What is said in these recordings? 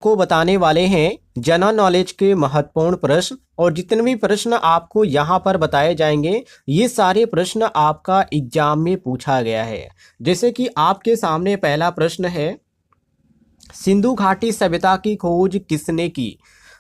को बताने वाले हैं जनरल नॉलेज के महत्वपूर्ण प्रश्न। और जितने भी प्रश्न आपको यहाँ पर बताए जाएंगे ये सारे प्रश्न आपका एग्जाम में पूछा गया है। जैसे कि आपके सामने पहला प्रश्न है, सिंधु घाटी सभ्यता की खोज किसने की?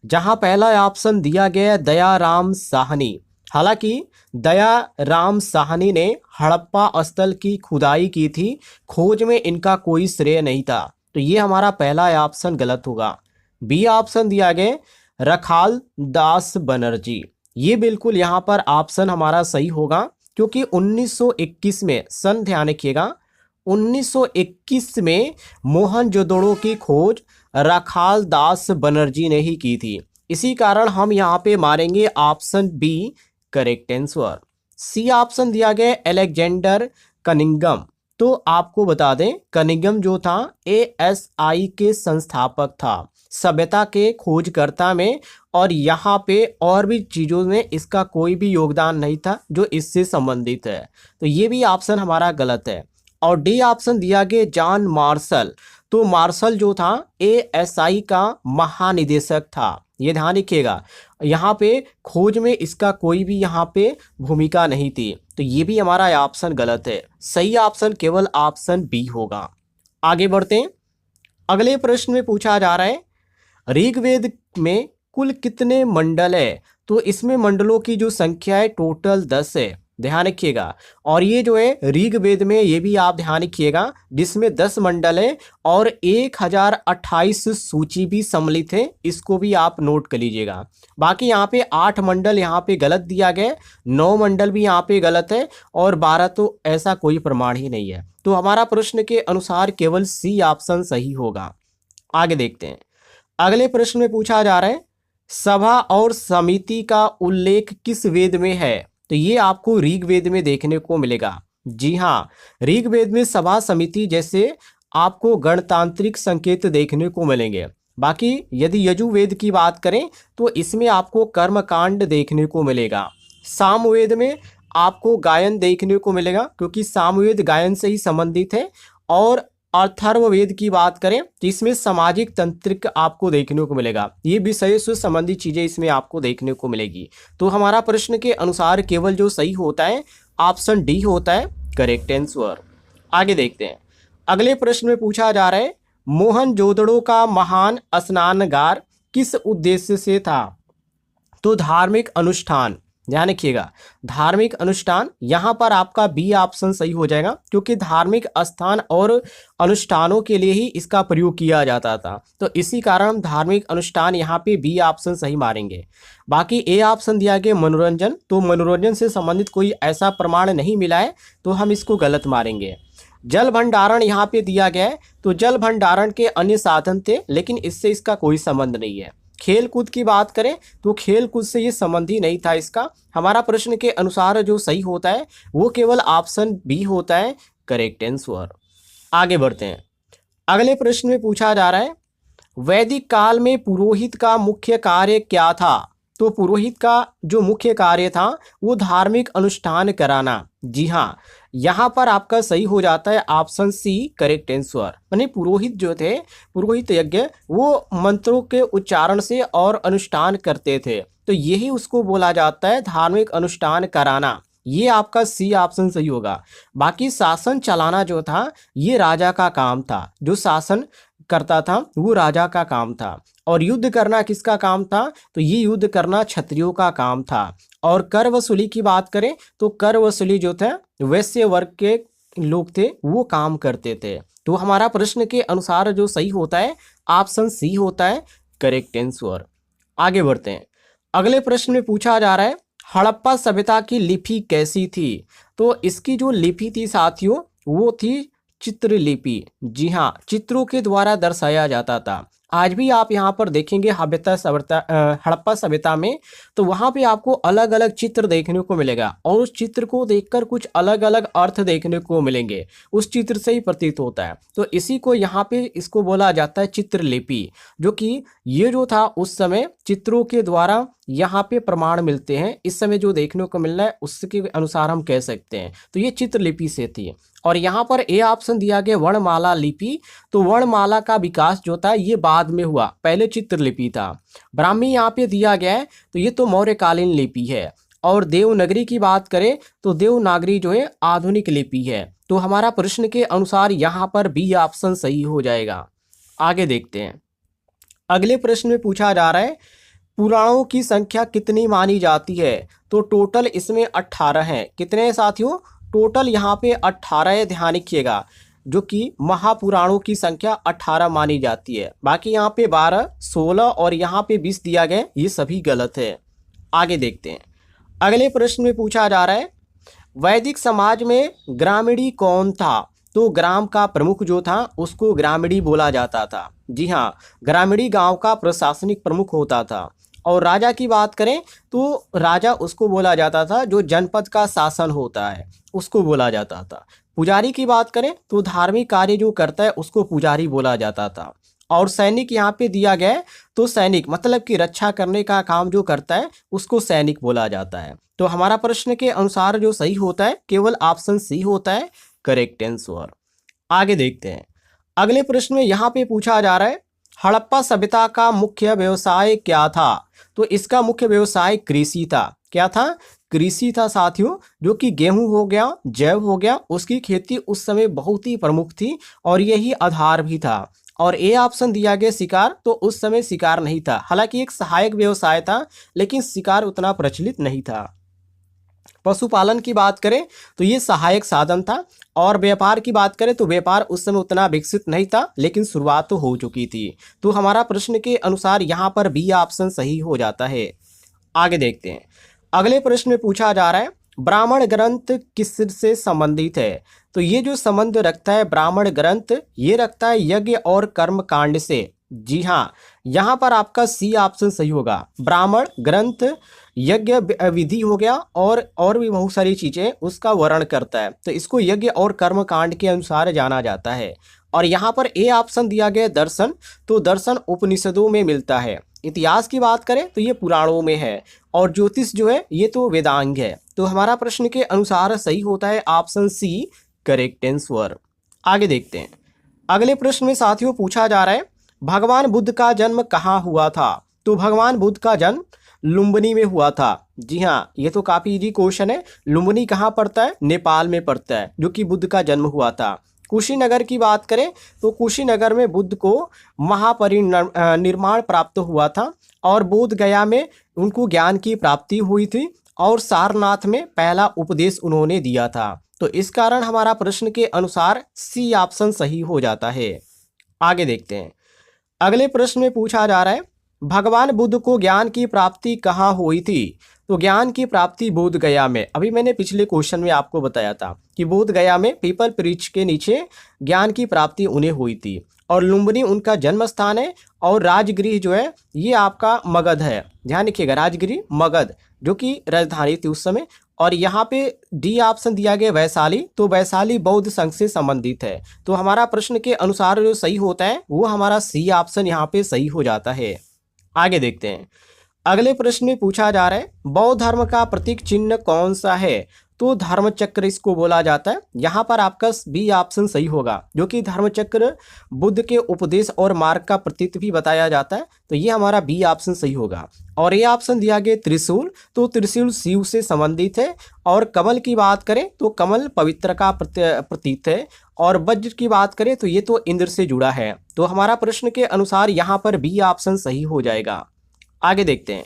जहां पहला ऑप्शन दिया गया है दयाराम साहनी। हालांकि दयाराम साहनी ने हड़प्पा स्थल की खुदाई की थी, खोज में इनका कोई श्रेय नहीं था, तो ये हमारा पहला ऑप्शन गलत होगा। बी ऑप्शन दिया गया रखाल दास बनर्जी, ये बिल्कुल यहाँ पर ऑप्शन हमारा सही होगा, क्योंकि 1921 में, सन ध्यान रखिएगा, 1921 में मोहनजोदड़ो की खोज रखाल दास बनर्जी ने ही की थी। इसी कारण हम यहाँ पे मारेंगे option B correct answer. C option दिया गया अलेक्जेंडर कनिंघम। तो आपको बता दें कनिंघम जो था एएसआई के संस्थापक था, सभ्यता के खोजकर्ता में, और यहाँ पे और भी चीज़ों में इसका कोई भी योगदान नहीं था जो इससे संबंधित है, तो ये भी ऑप्शन हमारा गलत है। और डी ऑप्शन दिया गया जॉन मार्शल। तो मार्शल जो था एएसआई का महानिदेशक था, ये ध्यान रखिएगा, यहाँ पे खोज में इसका कोई भी यहाँ पे भूमिका नहीं थी, तो ये भी हमारा ऑप्शन गलत है। सही ऑप्शन केवल ऑप्शन बी होगा। आगे बढ़ते हैं, अगले प्रश्न में पूछा जा रहा है ऋग्वेद में कुल कितने मंडल है? तो इसमें मंडलों की जो संख्या है टोटल 10 है, ध्यान रखिएगा। और ये जो है ऋग्वेद में, ये भी आप ध्यान रखिएगा, जिसमें 10 मंडल है और 1028 सूची भी सम्मिलित है, इसको भी आप नोट कर लीजिएगा। बाकी यहाँ पे 8 मंडल यहाँ पे गलत दिया गया, 9 मंडल भी यहाँ पे गलत है, और 12 तो ऐसा कोई प्रमाण ही नहीं है। तो हमारा प्रश्न के अनुसार केवल सी ऑप्शन सही होगा। आगे देखते हैं, अगले प्रश्न में पूछा जा रहा है सभा और समिति का उल्लेख किस वेद में है? तो ये आपको ऋग्वेद में देखने को मिलेगा। जी हाँ, ऋग्वेद में सभा समिति जैसे आपको गणतांत्रिक संकेत देखने को मिलेंगे। बाकी यदि यजुर्वेद की बात करें तो इसमें आपको कर्मकांड देखने को मिलेगा। सामवेद में आपको गायन देखने को मिलेगा, क्योंकि सामवेद गायन से ही संबंधित है। और अथर्ववेद की बात करें तो इसमें सामाजिक तंत्रिक आपको देखने को मिलेगा, ये विषय से संबंधित चीजें इसमें आपको देखने को मिलेगी। तो हमारा प्रश्न के अनुसार केवल जो सही होता है ऑप्शन डी होता है करेक्ट आंसर। आगे देखते हैं, अगले प्रश्न में पूछा जा रहा है मोहनजोदड़ो का महान स्नानागार किस उद्देश्य से था? तो धार्मिक अनुष्ठान, ध्यान रखिएगा, धार्मिक अनुष्ठान, यहाँ पर आपका बी ऑप्शन सही हो जाएगा, क्योंकि धार्मिक स्थान और अनुष्ठानों के लिए ही इसका प्रयोग किया जाता था, तो इसी कारण हम धार्मिक अनुष्ठान यहाँ पे बी ऑप्शन सही मारेंगे। बाकी ए ऑप्शन दिया गया मनोरंजन, तो मनोरंजन से संबंधित कोई ऐसा प्रमाण नहीं मिला है, तो हम इसको गलत मारेंगे। जल भंडारण यहाँ पे दिया गया है, तो जल भंडारण के अन्य साधन थे, लेकिन इससे इसका कोई संबंध नहीं है। खेल कूद की बात करें तो खेल कूद से ये संबंधी नहीं था इसका। हमारा प्रश्न के अनुसार जो सही होता है वो केवल ऑप्शन बी होता है करेक्ट आंसर। आगे बढ़ते हैं, अगले प्रश्न में पूछा जा रहा है वैदिक काल में पुरोहित का मुख्य कार्य क्या था? तो पुरोहित का जो मुख्य कार्य था वो धार्मिक अनुष्ठान कराना। जी हाँ, यहाँ पर आपका सही हो जाता है ऑप्शन सी करेक्ट आंसर। यानी पुरोहित जो थे, पुरोहित यज्ञ, वो मंत्रों के उच्चारण से और अनुष्ठान करते थे, तो यही उसको बोला जाता है धार्मिक अनुष्ठान कराना। ये आपका सी ऑप्शन सही होगा। बाकी शासन चलाना जो था ये राजा का काम था, जो शासन करता था वो राजा का काम था। और युद्ध करना किसका काम था? तो ये युद्ध करना क्षत्रियों का काम था। और कर वसूली की बात करें तो कर वसूली जो था वैश्य वर्ग के लोग थे वो काम करते थे। तो हमारा प्रश्न के अनुसार जो सही होता है ऑप्शन सी होता है करेक्ट आंसर। आगे बढ़ते हैं, अगले प्रश्न में पूछा जा रहा है हड़प्पा सभ्यता की लिपि कैसी थी? तो इसकी जो लिपि थी साथियों वो थी चित्रलिपि। जी हाँ, चित्रों के द्वारा दर्शाया जाता था। आज भी आप यहाँ पर देखेंगे हड़प्पा सभ्यता में, तो वहाँ पे आपको अलग अलग चित्र देखने को मिलेगा, और उस चित्र को देखकर कुछ अलग अलग अर्थ देखने को मिलेंगे, उस चित्र से ही प्रतीत होता है। तो इसी को यहाँ पे इसको बोला जाता है चित्रलिपि, जो कि ये जो था उस समय चित्रों के द्वारा यहाँ पे प्रमाण मिलते हैं। इस समय जो देखने को मिल रहा है उसके अनुसार हम कह सकते हैं। तो ये चित्रलिपि से थी। और यहाँ पर ए ऑप्शन दिया गया वर्णमाला लिपि। तो वर्णमाला का विकास जो था ये बाद में हुआ, पहले चित्रलिपि था। ब्राह्मी यहाँ पे दिया गया है, तो ये तो मौर्यकालीन लिपि है। और देवनागरी की बात करें तो देवनागरी जो है आधुनिक लिपि है। तो हमारा प्रश्न के अनुसार यहाँ पर बी ऑप्शन सही हो जाएगा। आगे देखते हैं। अगले प्रश्न में पूछा जा रहा है पुराणों की संख्या कितनी मानी जाती है। तो टोटल इसमें 18 है। कितने हैं साथियों? टोटल यहाँ पे 18 है, ध्यान रखिएगा, जो कि महापुराणों की संख्या 18 मानी जाती है। बाकी यहाँ पे 12, 16 और यहाँ पे 20 दिया गया, ये सभी गलत है। आगे देखते हैं। अगले प्रश्न में पूछा जा रहा है वैदिक समाज में ग्रामीणी कौन था। तो ग्राम का प्रमुख जो था उसको ग्रामीणी बोला जाता था। जी हाँ, ग्रामीणी गांव का प्रशासनिक प्रमुख होता था। और राजा की बात करें तो राजा उसको बोला जाता था जो जनपद का शासन होता है, उसको बोला जाता था। पुजारी की बात करें तो धार्मिक कार्य जो करता है उसको पुजारी बोला जाता था। और सैनिक यहाँ पे दिया गया है, तो सैनिक मतलब कि रक्षा करने का काम जो करता है उसको सैनिक बोला जाता है। तो हमारा प्रश्न के अनुसार जो सही होता है केवल ऑप्शन सी होता है करेक्ट आंसर। आगे देखते हैं। अगले प्रश्न में यहाँ पे पूछा जा रहा है हड़प्पा सभ्यता का मुख्य व्यवसाय क्या था। तो इसका मुख्य व्यवसाय कृषि था। क्या था? कृषि था साथियों, जो कि गेहूं हो गया, जैव हो गया, उसकी खेती उस समय बहुत ही प्रमुख थी और यही आधार भी था। और ए ऑप्शन दिया गया शिकार। तो उस समय शिकार नहीं था, हालांकि एक सहायक व्यवसाय था लेकिन शिकार उतना प्रचलित नहीं था। पशुपालन की बात करें तो ये सहायक साधन था। और व्यापार की बात करें तो व्यापार उस समय उतना विकसित नहीं था लेकिन शुरुआत तो हो चुकी थी। तो हमारा प्रश्न के अनुसार यहाँ पर बी ऑप्शन सही हो जाता है। आगे देखते हैं। अगले प्रश्न में पूछा जा रहा है ब्राह्मण ग्रंथ किससे संबंधित है। तो ये जो संबंध रखता है ब्राह्मण ग्रंथ, ये रखता है यज्ञ और कर्म कांड से। जी हाँ, यहाँ पर आपका सी ऑप्शन सही होगा। ब्राह्मण ग्रंथ यज्ञ विधि हो गया और भी बहुत सारी चीजें उसका वर्णन करता है। तो इसको यज्ञ और कर्म कांड के अनुसार जाना जाता है। और यहाँ पर ए ऑप्शन दिया गया दर्शन। तो दर्शन उपनिषदों में मिलता है। इतिहास की बात करें तो ये पुराणों में है। और ज्योतिष जो है ये तो वेदांग है। तो हमारा प्रश्न के अनुसार सही होता है ऑप्शन सी करेक्ट आंसर। आगे देखते हैं। अगले प्रश्न में साथियों पूछा जा रहा है भगवान बुद्ध का जन्म कहाँ हुआ था। तो भगवान बुद्ध का जन्म लुम्बिनी में हुआ था। जी हाँ, ये तो काफी इजी क्वेश्चन है। लुम्बिनी कहाँ पड़ता है? नेपाल में पड़ता है, जो कि बुद्ध का जन्म हुआ था। कुशीनगर की बात करें तो कुशीनगर में बुद्ध को महापरिनिर्वाण प्राप्त हुआ था। और बोध गया में उनको ज्ञान की प्राप्ति हुई थी। और सारनाथ में पहला उपदेश उन्होंने दिया था। तो इस कारण हमारा प्रश्न के अनुसार सी ऑप्शन सही हो जाता है। आगे देखते हैं। अगले प्रश्न में पूछा जा रहा है भगवान बुद्ध को ज्ञान की प्राप्ति कहाँ हुई थी। तो ज्ञान की प्राप्ति बोध गया में। अभी मैंने पिछले क्वेश्चन में आपको बताया था कि बोध गया में पीपल वृक्ष के नीचे ज्ञान की प्राप्ति उन्हें हुई थी। और लुम्बिनी उनका जन्म स्थान है। और राजगृह जो है ये आपका मगध है। ध्यान रखिएगा, राजगृह मगध जो कि राजधानी थी उस समय। और यहाँ पे डी ऑप्शन दिया गया वैशाली। तो वैशाली बौद्ध संघ से संबंधित है। तो हमारा प्रश्न के अनुसार जो सही होता है वो हमारा सी ऑप्शन यहाँ पे सही हो जाता है। आगे देखते हैं। अगले प्रश्न में पूछा जा रहा है बौद्ध धर्म का प्रतीक चिन्ह कौन सा है। तो धर्मचक्र इसको बोला जाता है। यहाँ पर आपका बी ऑप्शन सही होगा, जो कि धर्मचक्र बुद्ध के उपदेश और मार्ग का प्रतीक भी बताया जाता है। तो ये हमारा बी ऑप्शन सही होगा। और ये ऑप्शन दिया गया त्रिशूल। तो त्रिशूल शिव से संबंधित है। और कमल की बात करें तो कमल पवित्र का प्रतीक है। और वज्र की बात करें तो ये तो इंद्र से जुड़ा है। तो हमारा प्रश्न के अनुसार यहाँ पर बी ऑप्शन सही हो जाएगा। आगे देखते हैं।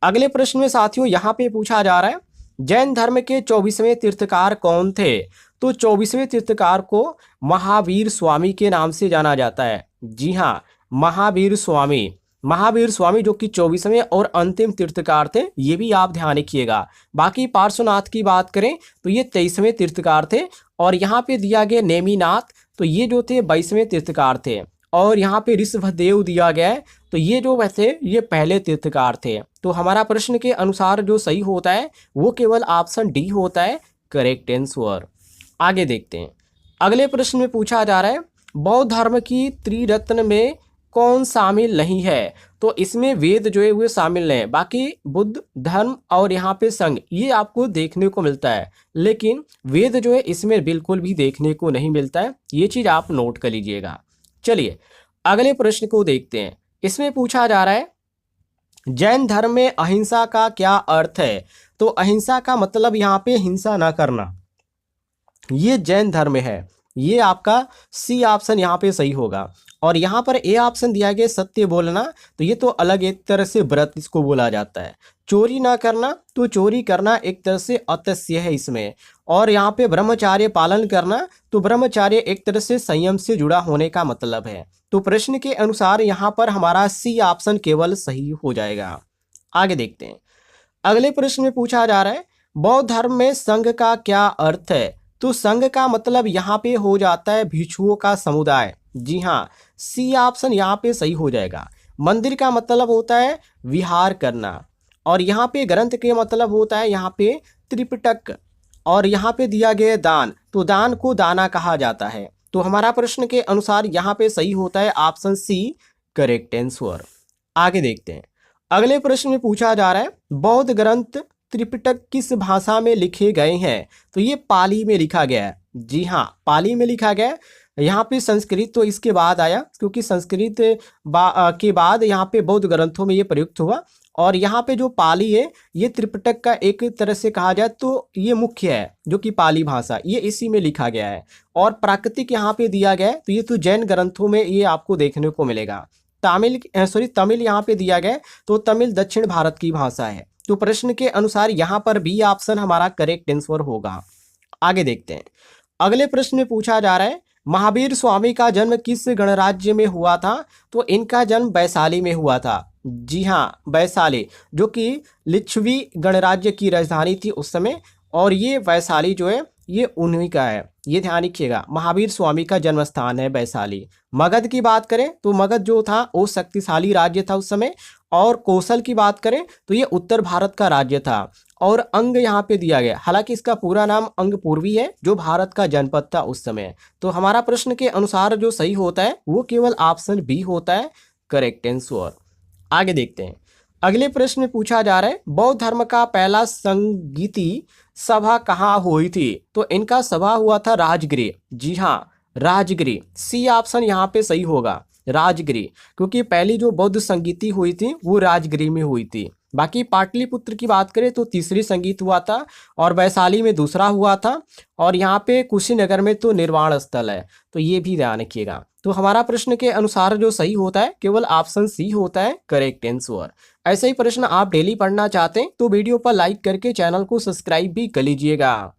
अगले प्रश्न में साथियों यहाँ पे पूछा जा रहा है जैन धर्म के 24वें तीर्थकार कौन थे। तो 24वें तीर्थकार को महावीर स्वामी के नाम से जाना जाता है। जी हाँ, महावीर स्वामी जो कि 24वें और अंतिम तीर्थकार थे, ये भी आप ध्यान रखिएगा। बाकी पार्श्वनाथ की बात करें तो ये 23वें तीर्थकार थे। और यहाँ पे दिया गया नेमिनाथ, तो ये जो थे 22वें तीर्थकार थे। और यहाँ पे ऋषभदेव दिया गया है, तो ये जो वैसे ये पहले तीर्थकार थे। तो हमारा प्रश्न के अनुसार जो सही होता है वो केवल ऑप्शन डी होता है करेक्ट आंसर। आगे देखते हैं। अगले प्रश्न में पूछा जा रहा है बौद्ध धर्म की त्रिरत्न में कौन शामिल नहीं है? तो इसमें वेद जो है वो शामिल नहीं है, बाकी बुद्ध धर्म और यहाँ पे संघ ये आपको देखने को मिलता है, लेकिन वेद जो है इसमें बिल्कुल भी देखने को नहीं मिलता है। ये चीज आप नोट कर लीजिएगा। चलिए अगले प्रश्न को देखते हैं। इसमें पूछा जा रहा है जैन धर्म में अहिंसा का क्या अर्थ है? तो अहिंसा का मतलब यहाँ पे हिंसा ना करना, ये जैन धर्म है। ये आपका सी ऑप्शन यहाँ पे सही होगा। और यहाँ पर ए ऑप्शन दिया गया सत्य बोलना, तो ये तो अलग एक तरह से व्रत इसको बोला जाता है। चोरी ना करना, तो चोरी करना एक तरह से अतस्य है इसमें। और यहाँ पे ब्रह्मचार्य पालन करना, तो ब्रह्मचार्य एक तरह से संयम से जुड़ा होने का मतलब है। तो प्रश्न के अनुसार यहाँ पर हमारा सी ऑप्शन केवल सही हो जाएगा। आगे देखते हैं। अगले प्रश्न में पूछा जा रहा है बौद्ध धर्म में संघ का क्या अर्थ है? तो संघ का मतलब यहाँ पे हो जाता है भिक्षुओं का समुदाय। जी हाँ, सी ऑप्शन यहाँ पे सही हो जाएगा। मंदिर का मतलब होता है विहार करना, और यहाँ पे ग्रंथ के मतलब होता है यहाँ पे त्रिपिटक, और यहाँ पे दिया गया दान, तो दान को दाना कहा जाता है। तो हमारा प्रश्न के अनुसार यहाँ पे सही होता है ऑप्शन सी करेक्ट आंसर। आगे देखते हैं। अगले प्रश्न में पूछा जा रहा है बौद्ध ग्रंथ त्रिपिटक किस भाषा में लिखे गए हैं? तो ये पाली में लिखा गया है। जी हाँ, पाली में लिखा गया है। यहाँ पे संस्कृत तो इसके बाद आया, क्योंकि संस्कृत के बाद यहाँ पे बौद्ध ग्रंथों में ये प्रयुक्त हुआ। और यहाँ पे जो पाली है ये त्रिपिटक का एक तरह से कहा जाए तो ये मुख्य है, जो कि पाली भाषा ये इसी में लिखा गया है। और प्राकृतिक यहाँ पे दिया गया है, तो ये तो जैन ग्रंथों में ये आपको देखने को मिलेगा। तमिल यहाँ पे दिया गया है, तो तमिल दक्षिण भारत की भाषा है। तो प्रश्न के अनुसार यहाँ पर बी ऑप्शन हमारा करेक्ट आंसर होगा। आगे देखते हैं। अगले प्रश्न में पूछा जा रहा है महावीर स्वामी का जन्म किस गणराज्य में हुआ था? तो इनका जन्म वैशाली में हुआ था। जी हाँ, वैशाली जो कि लिच्छवी गणराज्य की राजधानी थी उस समय, और ये वैशाली जो है ये उन्हीं का है। ये ध्यान रखिएगा, महावीर स्वामी का जन्म स्थान है वैशाली। मगध की बात करें तो मगध जो था वो शक्तिशाली राज्य था उस समय। और कौशल की बात करें तो ये उत्तर भारत का राज्य था। और अंग यहाँ पे दिया गया, हालांकि इसका पूरा नाम अंग पूर्वी है, जो भारत का जनपद था उस समय। तो हमारा प्रश्न के अनुसार जो सही होता है वो केवल ऑप्शन बी होता है करेक्ट आंसर। आगे देखते हैं। अगले प्रश्न में पूछा जा रहा है बौद्ध धर्म का पहला संगीति सभा कहाँ हुई थी? तो इनका सभा हुआ था राजगृह। जी हाँ, राजगृह सी ऑप्शन यहाँ पे सही होगा, राजगृह, क्योंकि पहली जो बौद्ध संगीति हुई थी वो राजगृह में हुई थी। बाकी पाटलिपुत्र की बात करें तो तीसरी संगीत हुआ था, और वैशाली में दूसरा हुआ था, और यहाँ पे कुशीनगर में तो निर्वाण स्थल है। तो ये भी ध्यान रखिएगा। तो हमारा प्रश्न के अनुसार जो सही होता है केवल ऑप्शन सी होता है करेक्ट आंसर। ऐसे ही प्रश्न आप डेली पढ़ना चाहते हैं तो वीडियो पर लाइक करके चैनल को सब्सक्राइब भी कर लीजिएगा।